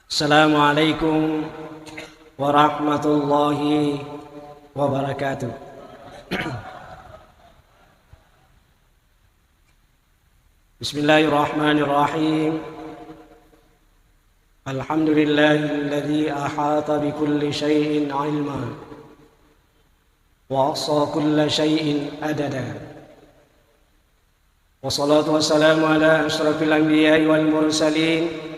Assalamualaikum warahmatullahi wabarakatuh. Bismillahirrahmanirrahim. Alhamdulillahilladzi ahata bikulli syai'in 'ilma wa ahsa kulla syai'in adada. Wassalatu wassalamu ala asyrafil anbiya'i wal mursalin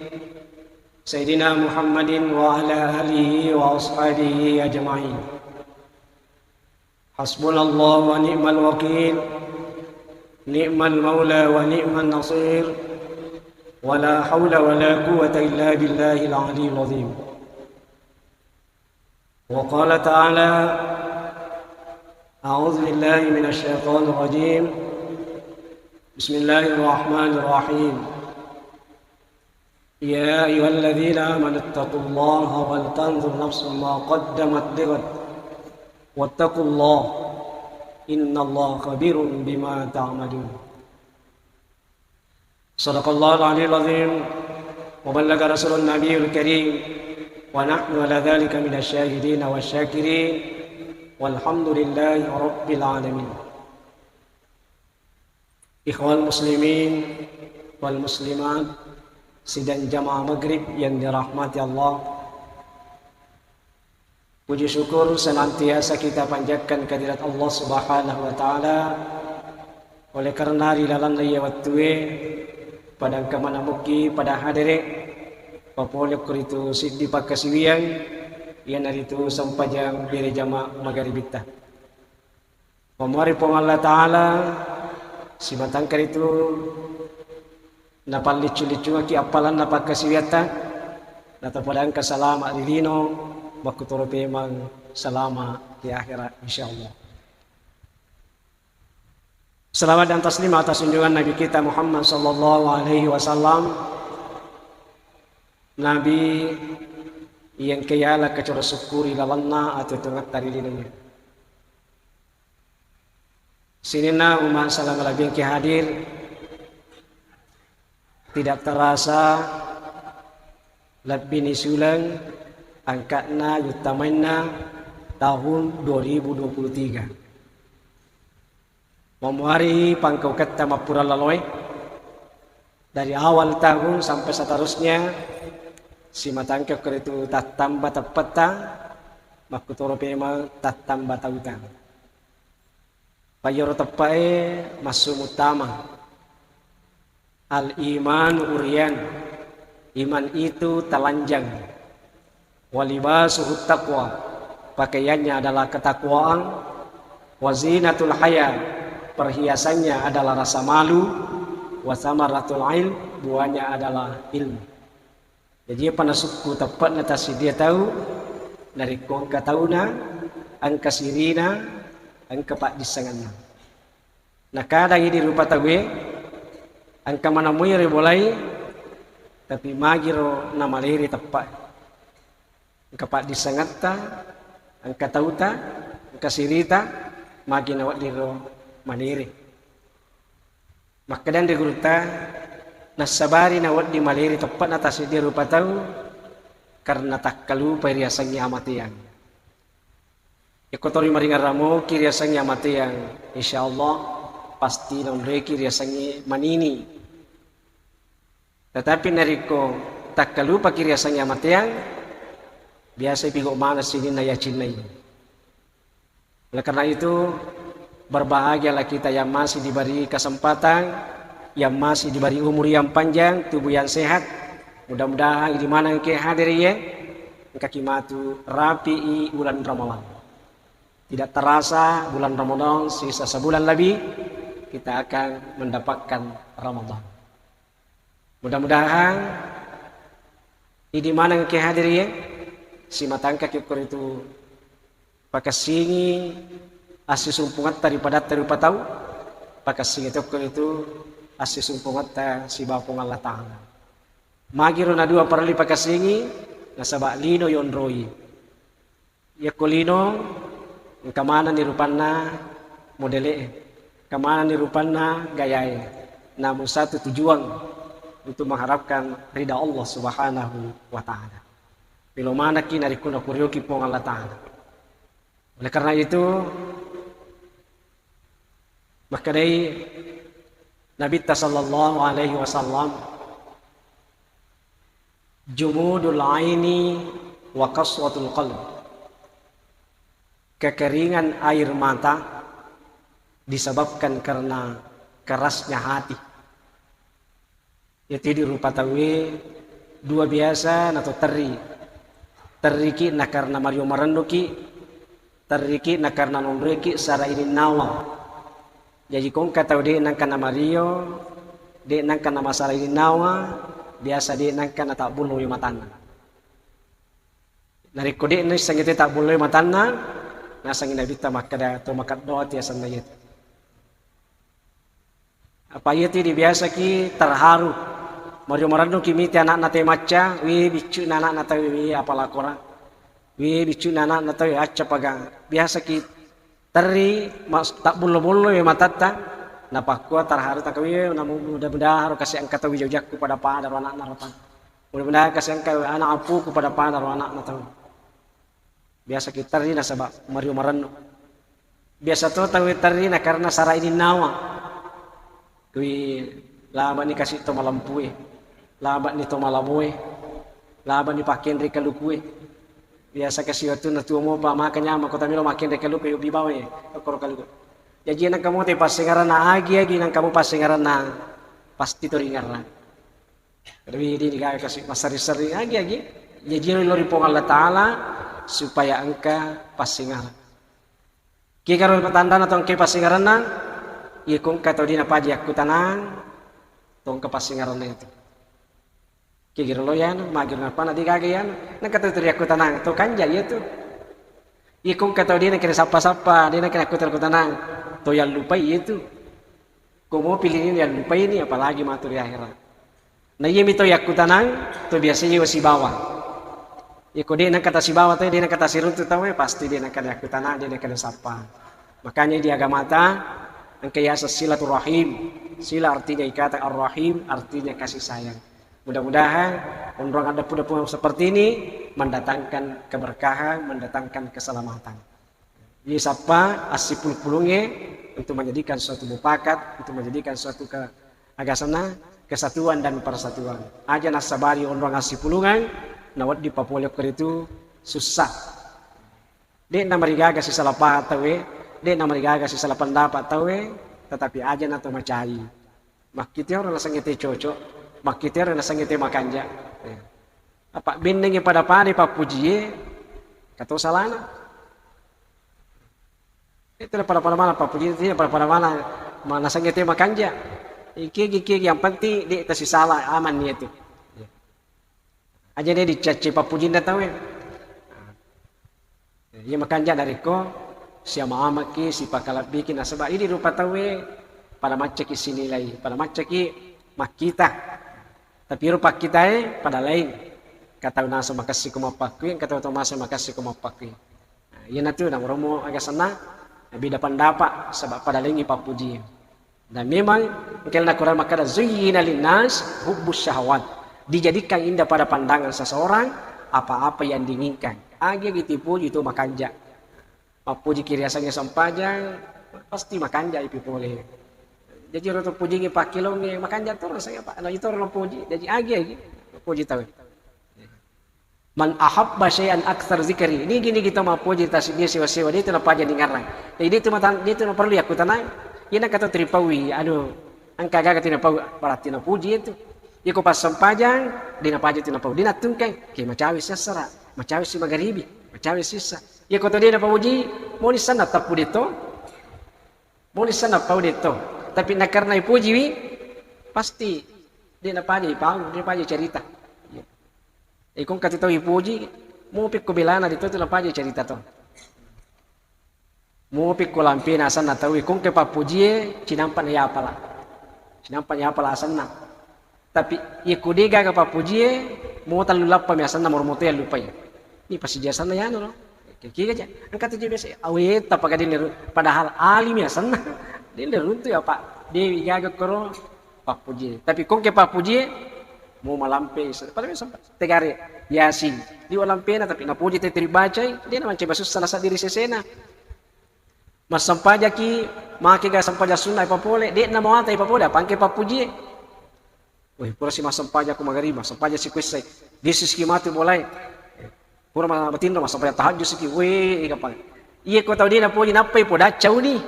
Sayyidina Muhammadin wa ala alihi wa ashabihi ajma'in. Hasbunallahu wa ni'mal wakil, ni'mal maula wa ni'man nasir, wa la hawla wa la quwwata illa billahil aliyyil azim. Wa qala ta'ala, a'udzu billahi minasy syaithanir rajim. Bismillahirrahmanirrahim. يا أيها الذين آمنوا اتقوا الله ولتنظر نفس ما قدمت لغد واتقوا الله إن الله خبير بما تعملون. صدق الله العلي العظيم وبلغ رسول النبي الكريم ونحن على ذلك من الشاهدين والشاكرين والحمد لله رب العالمين. إخوان المسلمين والمسلمات, sidang jamaah maghrib yang dirahmati Allah, puji syukur senantiasa kita panjatkan kehadirat Allah Subhanahu wa taala. Oleh karena di dalam lewat tuwe pada kemana muki pada hadere papolek kuritu siddi pakasiwian yang hari itu sampajang bere jamaah maghribita. Pemari pong Allah taala si matangkar itu napal licu-licu ki apalan napa kasiwiata natapadang kasalama dilino bakutoro pemang salama di akhirat insyaallah. Selawat dan taslim atas junjungan Nabi kita Muhammad sallallahu alaihi wasallam, Nabi yang kayala kacora syukuri lalanna atau tungat tari dinanya. Sinina umat salam labing ki hadir. Tidak terasa lebih nisulang angkatna yutamaina tahun 2023. Memuari pangkau kata mapura laloi dari awal tahun sampai seterusnya si matangke itu tak tambah tepeta makutoro pema tak tambah tautan. Payoro tepae masuk utama. Al-iman urian, iman itu telanjang. Walibasuhut taqwa, pakaiannya adalah ketakwaan. Wazinatul haya, perhiasannya adalah rasa malu. Wasamaratul ilm, buahnya adalah ilmu. Jadi panasukku tepat natasi dia tahu dari kongka tauna, angka sirina, angka pak disangana. Nah kadang ini rupa tawe angka mana muiri bolai tapi magiro na maliri tepat angka pak disangata angka tauta angka sirita magi nawat diro maliri maka dan diguruta nasabari nawat di maliri tepat atas dia rupa tahu karena tak kalu periasanya amatian ikotori maringar ramo kiriasanya amatian insyaallah pasti nomreki riasanya manini. Tetapi nariko tak kalupa kiriasanya matiang biasa pigok mana sini naya cinai. Oleh karena itu berbahagialah kita yang masih diberi kesempatan, yang masih diberi umur yang panjang, tubuh yang sehat. Mudah-mudahan di mana ke hadir ya kaki matu rapi bulan Ramadan. Tidak terasa bulan Ramadan sisa sebulan lebih kita akan mendapatkan Ramadan. Mudah-mudahan di mana ke hadir ya si matangka kikur itu pakai singi asih sumpungat daripada terupa tahu pakai singi itu asih sumpungat si bapung Allah Ta'ala magiro na dua parali pakai singi nasabak lino yonroi ya kulino kamana ni rupanna modele kamana ni rupanna gayae namun satu tujuan untuk mengharapkan ridha Allah Subhanahu wa taala. Bila mana kina rikuna kurioki pong Allah taala. Oleh karena itu maka dari Nabi sallallahu alaihi wasallam jumudul aini wa qaswatul qalb, kekeringan air mata disebabkan karena kerasnya hati. Itu dirupa tawe dua biasa atau teriki na karena Mario Marandoki, teriki na karena nomreki sara ini nawa. Jadi kong kata de nang kana Mario, de nang kana masalah ini nawa, biasa de nang kana tak bulu matana. Nari kode ni sangite tak bulu matana, nasangin nabita makada to makat doa tiasa nayet. Apa yeti di biasa ki terharu. Mario Marando kimi ti anak nate maca, wi bicu anak nate wi apa lakora. Wi bicu anak nate aca pagang. Biasa ki teri tak bulu-bulu ya matata. Napakua terharu tak wi mudah-mudahan kasih angkat wi jojakku pada padar anak naratan. Mudah-mudahan kasih angkat anak apuku pada padar anak natau. Biasa ki teri na sabab Mario Marando. Biasa to tahu teri na karena sara ini nawa. Kui laba ni kasih to malampue, laba ni to malamoy, laba ni pakin reka lukue. Biasa kasih waktu na tuo mo pa makanya makota milo makin reka luku yo bibawe koro kaluku. Jadi nang kamu te pasingaran na agi nang kamu pasingaran na pasti to ringaran. Tapi di gaya kasih masari-sari agi. Jadi lo ripong Allah Taala supaya angka pasingaran. Ki karo petanda atau angke pasingaran na kung kata di napa aja aku tanang, tong kepasingaran itu. Kira lo yan, magir napa nanti kagayan, nak kata tu aku tanang, tu kanja ya tu. Kung kata di nak kena sapa-sapa, di nak kena aku tanang, tu yang lupa itu. Kau mau pilih ini yang lupa ini, apalagi matur di akhirat. Nah iya mito aku tanang, tu biasanya si bawah. Kau dia nak kata si bawah tu, dia nak kata si runtuh tahu pasti dia nak kena aku tanang, dia nak kena sapa. Makanya di agama ta ang kaya sa silaturahim. Sila artinya ikatan, ar-rahim artinya kasih sayang. Mudah-mudahan orang ada pun seperti ini mendatangkan keberkahan, mendatangkan keselamatan. Jadi siapa asipul pulungnya untuk menjadikan suatu mufakat, untuk menjadikan suatu keagasana, kesatuan dan persatuan. Aja nasabari orang asipulungan, nawat di Papua itu susah. Dia namarigaga si salapah tawe. Dia namarigaga si salah pendapat tahu tetapi aja nato macai. Makiti orang lasang ite cocok, makiti orang lasang ite makanja. Apa bindengnya pada padi papuji kata salana. Itu pada mana papuji itu pada mana lasang ite makanja. Iki yang penting dia itu si salah aman nih itu. Aja dia dicaci papuji ndak tahu. Ia makanja dari ko si ama ki si pakalap bikin asaba ini rupa tawe pada macam ki sinilai pada macam ki makita tapi rupa kita pada lain kata nasa makasih kumapakui kata masa makasih kumapakui ia natu nang romo agak sana beda pendapat sebab pada lain ipapuji dan memang kalau nak kurang makada zuyyina linnas hubbus syahwat dijadikan indah pada pandangan seseorang apa-apa yang diinginkan agi ditipu itu makanja puji kiriasanya sampajang pasti makan jai pipole. Jadi orang puji ni pak kilo ni makan jatuh rasanya pak. Nah itu orang puji. Jadi agi puji tahu. Man ahabba syai'an aktsar zikri. Ini gini kita mau puji tasbih sewa-sewa dia tu nak paja dengaran. Jadi dia tu nak perlu aku tanang. Ini kata tripawi. Aduh, angka gaga tina pau berarti nak puji itu. Dia ko pas sampajang dia nak paja tina pau. Dia nak tungkeng ke macawi sesara, macawi si magharibi, macawi sisa. Ya kata dia dapat uji, mau di sana tapu dito, mau di sana pau dito. Tapi nak karena puji wi, pasti dia nak paji pau, dia paji cerita. Kung kata tahu puji, mau pik ko bilana dito tu nak paji cerita to. Mau pik ko lampi na sana tahu, kung ke papuji, cinampan ya pala, cinampan ya pala sana. Tapi ikudiga ke papuji, mau talulap pamiasan na mormoto ya lupa ya. Ini pasti jasa na yan no. Kiki aja, angkat aja biasa. Awet, apa kadin padahal alim ya sana. Dia runtuh ya pak. Dia gagal koro pak puji. Tapi kong ke pak puji, mau malampe pada sampai tegare yasin di walampe na tapi napuji te baca dia naman coba susah sa diri sesena mas sampaja ki maki ga sampaja sunna ipapole dia na mawata ipapole pangke papuji weh pura si mas sampaja ku magarima sampaja si kuisai disis ki mati bolai pura mas batindo mas sampaja tahajud si weh ikapang iya ko tahu dia napuji napai poda cau ni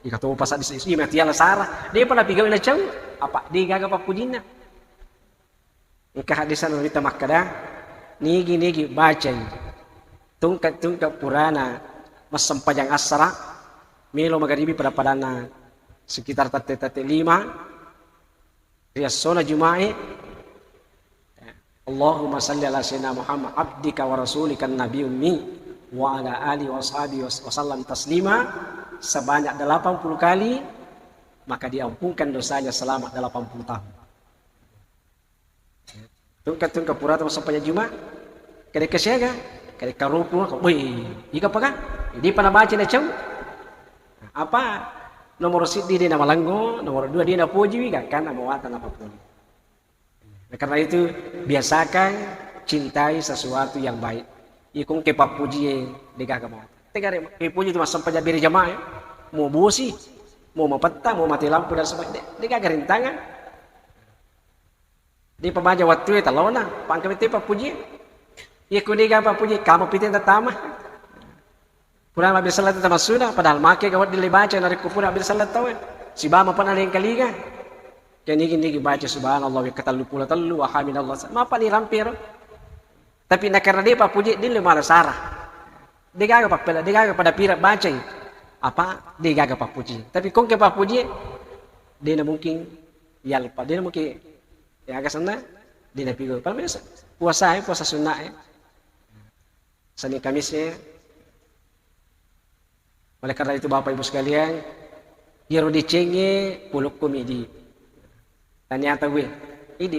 ika to pasal di iya mati ala sara dia pada pigawin na cau apa dia gaga papujina ika hadisan wanita makada nigi baca tungkat purana mas sampajang asra milo magaribi pada padana sekitar tate 5 riasona jumae Allahumma salli ala sayyidina Muhammad abdika wa rasulika nabi ummi wa ala ali wa ashabi wa sallam taslima sebanyak 80 kali maka diampunkan dosanya selama 80 tahun. Tungkat purata sampai Jumat kada kesiaga kada karupu woi ika paga di pana baca na cau apa nomor sidi dia nama langgo nomor 2 dia na puji ga kan mawatan apapun karena itu biasakan cintai sesuatu yang baik ikung ke papuji degaga mau tegare ke puji cuma sampai jabiri jamaah mau bosi mau mapetta mau mati lampu dan sebagainya degaga rintangan di pembaca waktu itu talona pangkami tipe puji ya kudiga apa puji kamu pitin tatama pura ambil salat tama sudah padahal make gawat dibaca nari kupura ambil salat tahu si bama pernah yang kaliga kini gini baca subhanallah wa katalu pula talu wa hamidallah mapa ni rampir tapi nak karena dia pak puji dia malah sarah dia gaga pak pela dia gaga pada pira baca apa dia gaga pak puji tapi kong ke pak puji dia mungkin ya lupa dia mungkin ya agak sana di napigo paling puasa sunnah Senin Kamisnya oleh karena itu Bapak Ibu sekalian hiro dicenge puluk komedi ternyata gue idi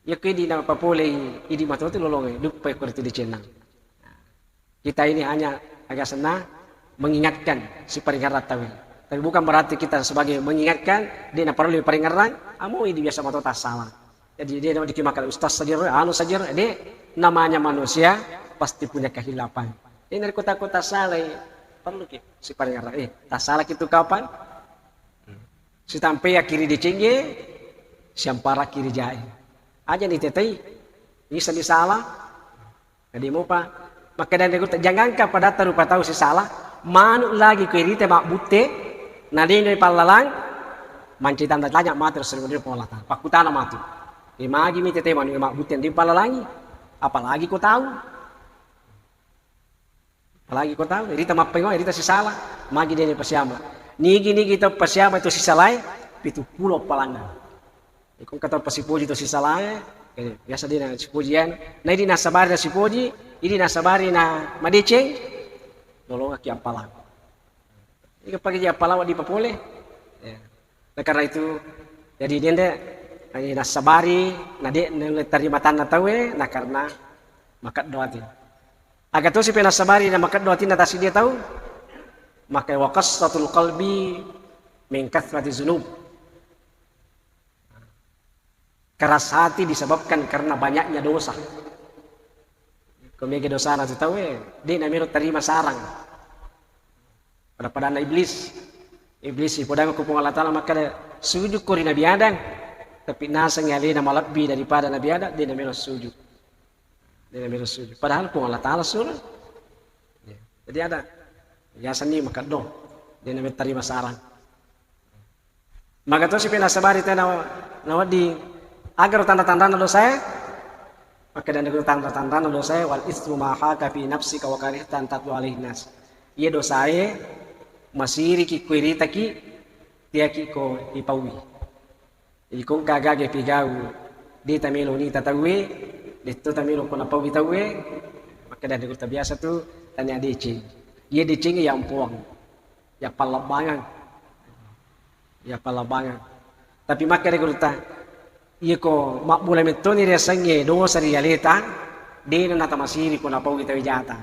ya kedi na papole idi matu tu lolong dupai kurti dicenang kita ini hanya agak senang mengingatkan si peringatan tahu tapi bukan berarti kita sebagai mengingatkan dia nak perlu peringaran amu ini biasa mata salah jadi dia nak dikimakan ustaz saja anu saja dia namanya manusia pasti punya kehilapan ini dari kota-kota salah perlu ki si peringaran tak salah gitu kapan si tampe ya kiri dicengge siampara kiri jahe aja nih tetei bisa disalah jadi mau pak maka dan jangan pada tarupa tahu si salah manuk lagi kiri teh mak bute nadi ini palalang mancitan tanya mati sering dia pola tak pakutana mati imagi mi tete manu mak buten di palalangi apalagi kau tahu rita mapengo rita si salah magi dia ni pasiama nigi kita pasiama itu si salah pitu pulau palanga ikon kata pasipuji itu si salah biasa dia si pujian na ini nasabari na si puji ini nasabari na madeceng nolong aki apalang ini pakai dia palawa di papole ya. Karena itu jadi dia ini nasabari nade terima tanah tahu nah karena makat doatin agak tu si penasabari na makat doatin atas dia tahu maka waqasatul qalbi min kathrati dzunub keras hati disebabkan karena banyaknya dosa komege dosa na tahu dia namiro terima sarang pada iblis si podang kupung Allah Ta'ala maka sujud kori Nabi Adam tapi nasa ngali nama lebih daripada Nabi Adam dia namanya sujud padahal pun Allah Ta'ala suruh jadi ada ya seni maka dong dia namanya terima sarang maka tu si penasabari teh nawa di agar tanda-tanda dosa maka dan tanda-tanda dosa wal ismu ma haka fi nafsika wa karihtan tatu alaihi nas ia dosa masiri ki kuirita ki dia ki ko ipawi ikon kagage pigau di tamilo ni tatawe dito tamilo ko napawi tawe maka dan kita biasa tu tanya dicing ia dicing yang puang ya palabangan tapi maka kita ia ko makbula metoni resanye dosa realita di na tamasiri ko napawi tawe jata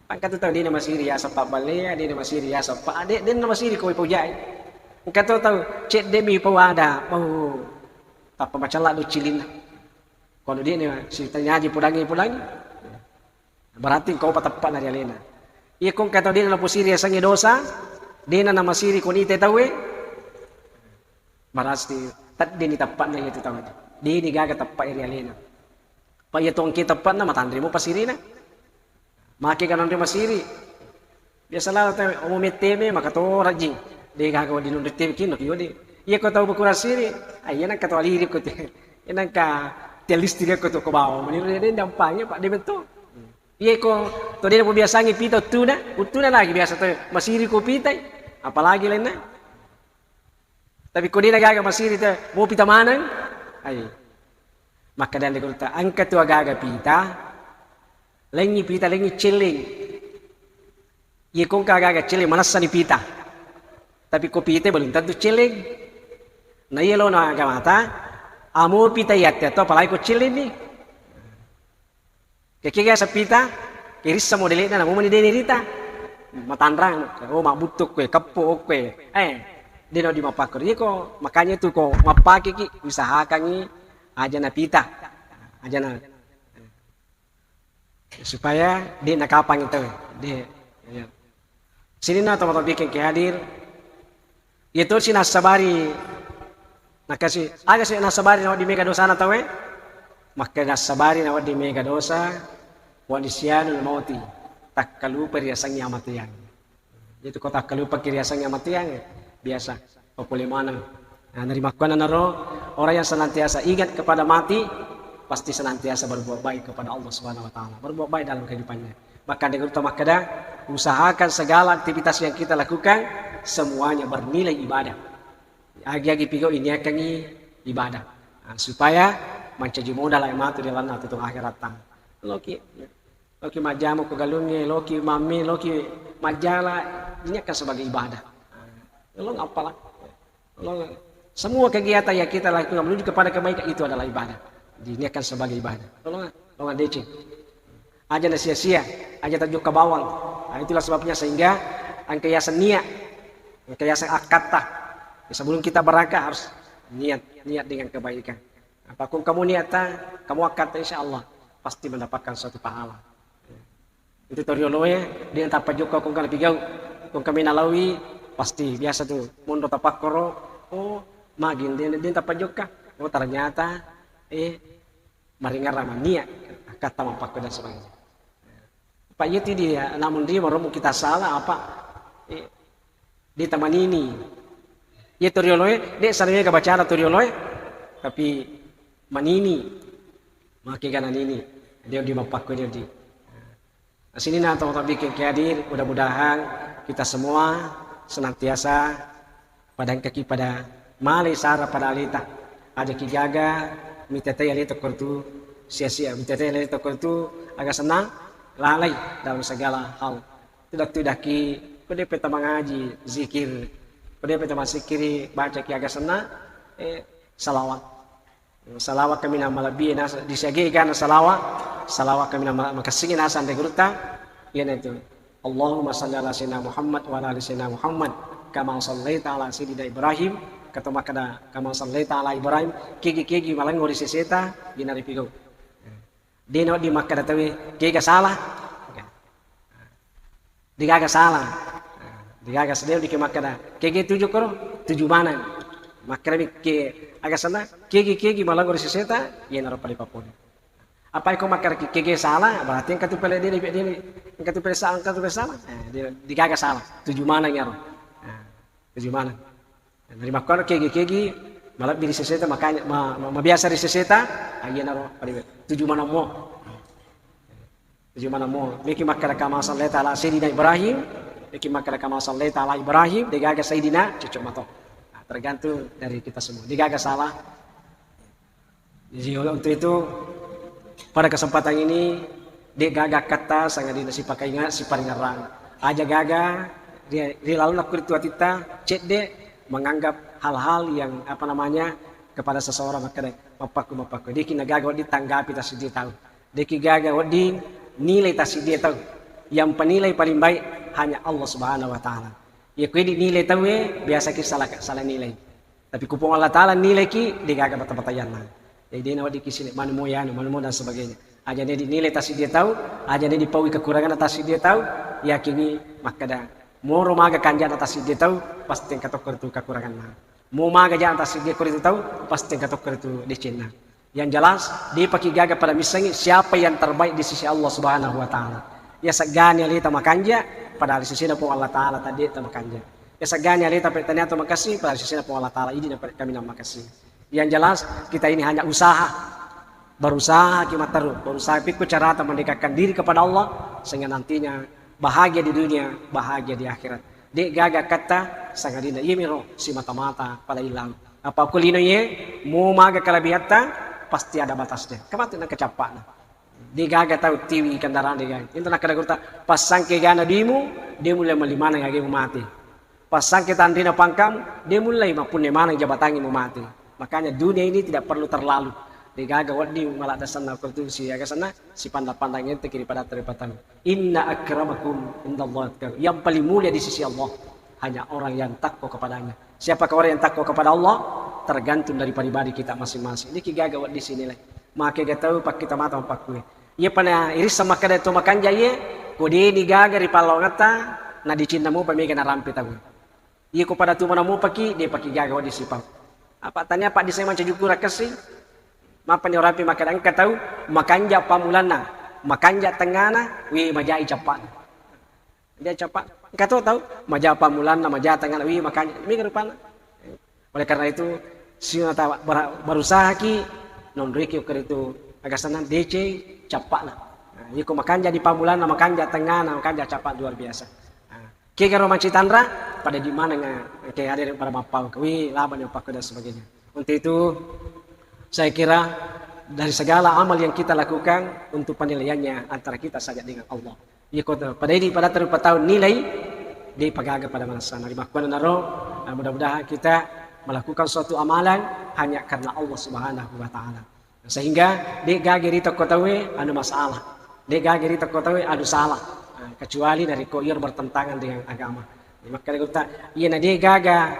pangkat tahu dia nama siri ya sapa balea dia nama siri ya sapa dia nama siri kau ipujai engkau tahu cek demi pawada Tapa macam lah do cilin. Kalau dia ni ceritanya haji pudangi. Berarti kau patappan na alena. Iya kung kata dia na pusiri sang dosa, dia na masiri kun ite tawe. Berarti tad dia ni tappan na itu tawe. Dia ni gaga tappa iri alena. Pa iya tong kita tappan na matandri mo pasiri na. Maki kanon dia masiri. Biasalah tayo umumiteme makato rajing. Dia gaga di nundit kino kiyo di. Iya ko tahu berkurang siri. Iya nang kata alirip ko te. Inang ka tialistika ko to ko bawo. Maniru din dampangnya Pak Debento. Iya ko to dia po biasa ngipita utuna lagi biasa to masiri ko pitay. Apalagi lain na. Tapi ko di nagaga masiri to mo pita manang. Ay. Maka dan ko ta ang katua gaga pita. Lengi pita lengi chilling. Iya ko kagaga chilling manasa ni pita. Tapi ko pita belum tentu chilling. Na yelo na gamata amo pita yatte to palai ko chilin ni kekega sa pita kirissa modele na mo ni deni rita matandrang oh mabutuk kwe kappo kwe dino di mapakor ko makanya itu ko mapake ki usahakan ni aja na pita aja na supaya dia nakapang itu dia ya. Sini na teman-teman bikin ke hadir itu si nasabari nakasi aga si nasabari na di mega dosa na tawe maka nasabari na di mega dosa wa nisyanu mauti takkalu periasang yamatian itu ko takkalu periasang yamatian biasa populimana nah nerima kuana naro orang yang senantiasa ingat kepada mati pasti senantiasa berbuat baik kepada Allah Subhanahu wa taala berbuat baik dalam kehidupannya maka dengan utama kada usahakan segala aktivitas yang kita lakukan semuanya bernilai ibadah agi-agi pigo ini akan ibadah supaya mancaji modal ay matu di lana tutong akhirat tang loki majamu ko galunge loki mami loki majala ini akan sebagai ibadah lo apalah lo semua kegiatan yang kita lakukan menuju kepada kebaikan itu adalah ibadah ini akan sebagai ibadah lo decing aja na sia-sia aja tajuk ke bawang itulah sebabnya sehingga angkayasan niat angkayasan akata sebelum kita berangkat harus niat dengan kebaikan. Apapun kamu niatan, kamu akan insya Allah pasti mendapatkan suatu pahala. Itu torioloe dia tanpa juga kung kana pigau kung kami nalawi pasti biasa tuh mundo tapak koro oh magin dia tanpa juga oh ternyata maringar raman niat kata mapak dan sebagainya. Pak itu dia namun dia mau kita salah apa di taman ini. Ya torioloe, dia sarangnya kebacara torioloe, tapi manini, maki kanan ini, dia di mapakku dia di. Sini na teman-teman bikin hadir, mudah-mudahan kita semua senantiasa padang kaki pada mali sara pada alita, ada kigaga, mitete alita kortu sia-sia, mitete alita kortu agak senang, lalai dalam segala hal. Tidak ki, kode peta mengaji, zikir. Dia peta masih kiri baca ki agak senang salawat kami nama lebih nas disiagikan salawat kami nama makasingin hasan de gruta yana itu Allahumma shalli ala sayyidina Muhammad wa ala ali sayyidina Muhammad kama shallaita ala sayyidina Ibrahim kata makada kama shallaita ala Ibrahim kigi malang ngori seseta ginari pigo dino di makada tawi kiga salah digaga salah digagas dia di kemakana kege tujuh mana makana ke agak sana kege malang ngori seseta ya naro pali papon apa iko makar kege salah berarti yang katupele dia yang katupele salah dia digagas salah tujuh mana ngaro tujuh mana dari makana kege malang diri seseta makanya biasa di seseta ya naro pali tujuh mana mo miki makara kama sallallahu ala sayyidina Ibrahim miki makara kama sallallahu ala Ibrahim digagas sayyidina cucuk mato tergantung dari kita semua digagas salah. Jadi untuk itu pada kesempatan ini dia gagak kata sangat dinasi pakai ingat si paringarang aja gagak dia lalu laku tua kita cek deh menganggap hal-hal yang apa namanya kepada seseorang maka mapaku dia kena gagak ditanggapi tak dia tahu dia gagak di nilai tak dia tahu yang penilai paling baik hanya Allah Subhanahu wa taala. Ya kue dinilai tahu biasa kita salah nilai. Tapi kupong Allah Ta'ala nilai ki, dia gagal bata-batayan na. Jadi dia nawat dikisini, manu mo dan sebagainya. Aja dia dinilai tasi dia tahu, aja dia dipaui kekurangan atas dia tahu, yakini makada. Moro maga kanjan atas dia tahu, pasti katok itu kekurangan na. Mau maga jangan atas dia itu tahu, pasti katok itu di Cina. Yang jelas, dia pakai gagal pada misalnya siapa yang terbaik di sisi Allah Subhanahu Wa Ta'ala. Ya segani alita makanja, pada sisi pun Allah Ta'ala tadi itu makanja. Ya segani alita pertanyaan terima kasih, pada sisi pun Allah Ta'ala ini kami nama kasih. Yang jelas, kita ini hanya usaha. Berusaha kita terus, berusaha pikir cara mendekatkan diri kepada Allah sehingga nantinya bahagia di dunia, bahagia di akhirat. Dek gaga kata sangat dinda miro si mata-mata pada hilang. Apa kulino ye mau maga kalabihatta pasti ada batasnya. Kemati nak kecapak. Dek gaga tahu tiwi kendaraan dek gaga. Itu nak kada gurta pasang ke gana dimu dia mulai melimana ngage mati. Pasang ke tandina pangkam dia mulai mapune mana jabatangi mati. Makanya dunia ini tidak perlu terlalu. Digaga wadi malah dasan na konstitusi ya sana si pandang-pandang ente kiri pada teripatan. Inna akramakum indallahi atqakum. Yang paling mulia di sisi Allah hanya orang yang takwa kepadanya. Siapakah orang yang takwa kepada Allah? Tergantung dari pribadi kita masing-masing. Ini kigaga wadi sini lah. Maka kita tahu pak kita mata pak kue. Ia pana iris sama kada to makan jaye. Kode ni gaga ri palongata na di cinta mo pamega na rampe tahu. Ia ko pada tu mana mo paki dia paki gaga wadi sipau. Apa tanya pak di saya macam jukura kasih. Mapa ni orapi makan angka tahu makanja pamulana makanja tengana wi majai cepat dia cepat engka tahu maja pamulana maja tengana wi makanya mi rupana. Oleh karena itu siapa berusaha ki non riki itu agak senang DC cepat lah. Nah, iko makanja di pamulana makanja tengana makanja cepat luar biasa. Kira roman citandra pada di mana kayak hadir pada mapau wi laban yang pakai dan sebagainya. Untuk itu saya kira dari segala amal yang kita lakukan untuk penilaiannya antara kita saja dengan Allah. Pada ini pada terdapat tahun nilai di pagaga pada masa nari makuan naro. Mudah-mudahan kita melakukan suatu amalan hanya karena Allah Subhanahu Wa Taala. Sehingga di gagiri takotawe anu masalah. Di gagiri takotawe anu salah. Kecuali dari koyor bertentangan dengan agama. Maka kita iya na di gaga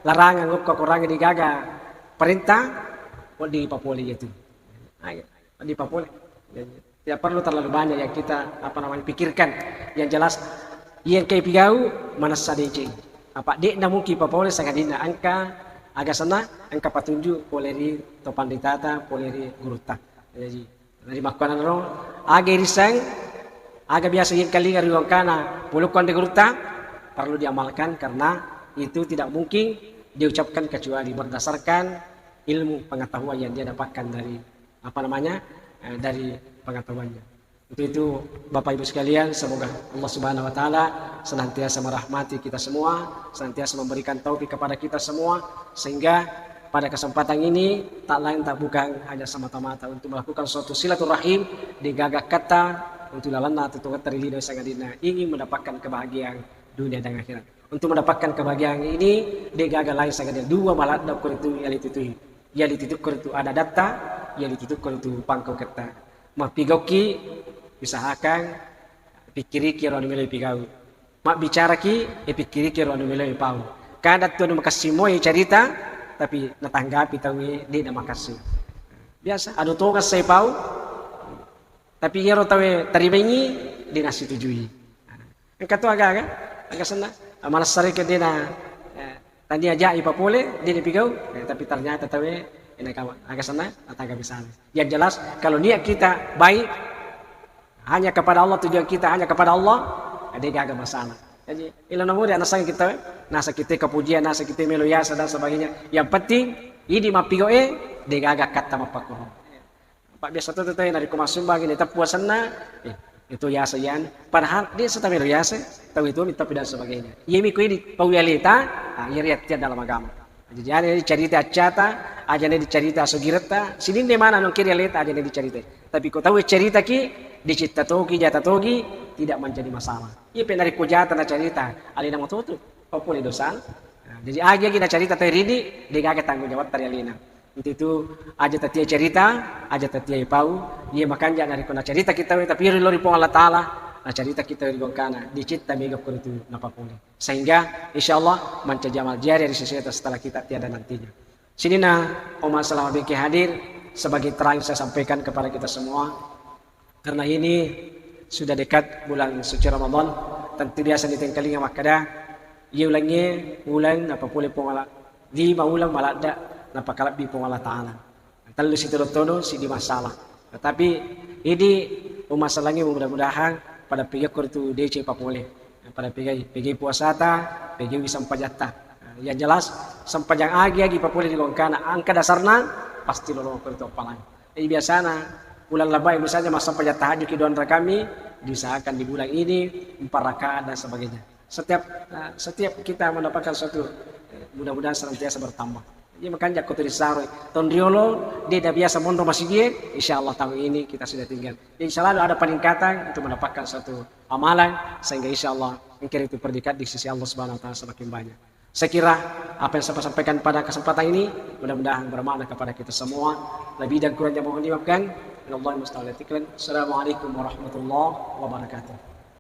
larangan ngop kurangan di gaga perintah di Papua itu. Di Papua. Tidak perlu terlalu banyak yang kita pikirkan. Yang jelas yang kayak pigau mana sadece. Apa dek na mungkin Papua sangat dina angka agak sana angka patunjuk poleri topan ditata poleri guruta. Jadi dari makuan ro aga risang aga biasa yang kali ngariwang kana pulukan de guruta perlu diamalkan karena itu tidak mungkin diucapkan kecuali berdasarkan ilmu pengetahuan yang dia dapatkan dari dari pengetahuannya. Untuk itu Bapak Ibu sekalian, semoga Allah Subhanahu Wa Taala senantiasa merahmati kita semua, senantiasa memberikan taufik kepada kita semua, sehingga pada kesempatan ini tak lain tak bukan hanya semata-mata untuk melakukan suatu silaturahim di gagak kata untuk lalana atau terlihat sangat ingin mendapatkan kebahagiaan dunia dan akhirat. Untuk mendapatkan kebahagiaan ini di gagak lain sangat dua malat dapat itu yali titukkan itu ada data, yali titukkan itu pangkau kata. Mak pigoki usahakan pikiri kira anu milih pigau. Mak bicara ki pikiri kira anu milih pau. Kada tu anu makasih moy cerita tapi natanggapi tawi di na makasih. Biasa adu to kas say pau. Tapi yero tawi taribengi di nasetujui. Engka tu agak sana. Malas sari ke dina tadi aja ipapole dia dipigau tapi ternyata tahu ini kawan agak sana atau agak bisa. Yang jelas kalau niat kita baik hanya kepada Allah, tujuan kita hanya kepada Allah, ada agak masalah. Jadi ilah namu dia nasa kita nasa kita kepujian nasa kita meloyasa dan sebagainya. Yang penting ini mapigo dia agak kata mapakuh. Pak biasa tu dari kumasumba gini tapuasana itu ya sayan padahal dia setami biasa tahu itu minta dan sebagainya yemi ko ini pawiyalita iriat dalam agama jadi ada cerita cata aja ada cerita sugirata sini di mana nong kiriyalita aja ada cerita tapi ko tahu cerita ki dicipta togi jata togi tidak menjadi masalah iya penari ko jata na cerita alina mo tutu populi dosan jadi aja kita cerita teridi dia gak tanggung jawab tari alina. Itu aja tatia cerita, aja tatia ipau, ia makanya dari kena cerita kita tapi lori pong Allah Taala na cerita kita di gongkana dicipta mega kuritu napapuli. Sehingga insyaallah mancajamal jari di sisi setelah kita tiada nantinya. Sini Oma selama beki hadir sebagai terang saya sampaikan kepada kita semua. Karena ini sudah dekat bulan suci Ramadan, tentu biasa ditengkalinga makada ia ulangnya ulang napapuli pongala di maulang malada napakalabi pongala ta'ala. Terlalu situ todo si di masalah. Tetapi ini masalahnya mudah-mudahan pada pegak itu DC papole. Pada pegi puasa ta, pegi wisam pajata. Yang jelas sampajang agi papole di gongkana angka dasarna pasti lolo itu palang. Biasana bulan labay misalnya masa pajata tahajud kiduan kami diusahakan di bulan ini 4 rakaat dan sebagainya. Setiap kita mendapatkan suatu mudah-mudahan senantiasa bertambah. Jadi makanya aku tulis saroi. Tahun riolo dia dah biasa mondo masih dia. Insyaallah tahun ini kita sudah tinggal. Insyaallah ada peningkatan untuk mendapatkan suatu amalan sehingga insyaallah mungkin itu berdekat di sisi Allah Subhanahu Wa Taala semakin banyak. Saya kira apa yang saya sampaikan pada kesempatan ini mudah-mudahan bermakna kepada kita semua. Lebih dan kurangnya mohon dimaafkan. Assalamualaikum warahmatullahi wabarakatuh.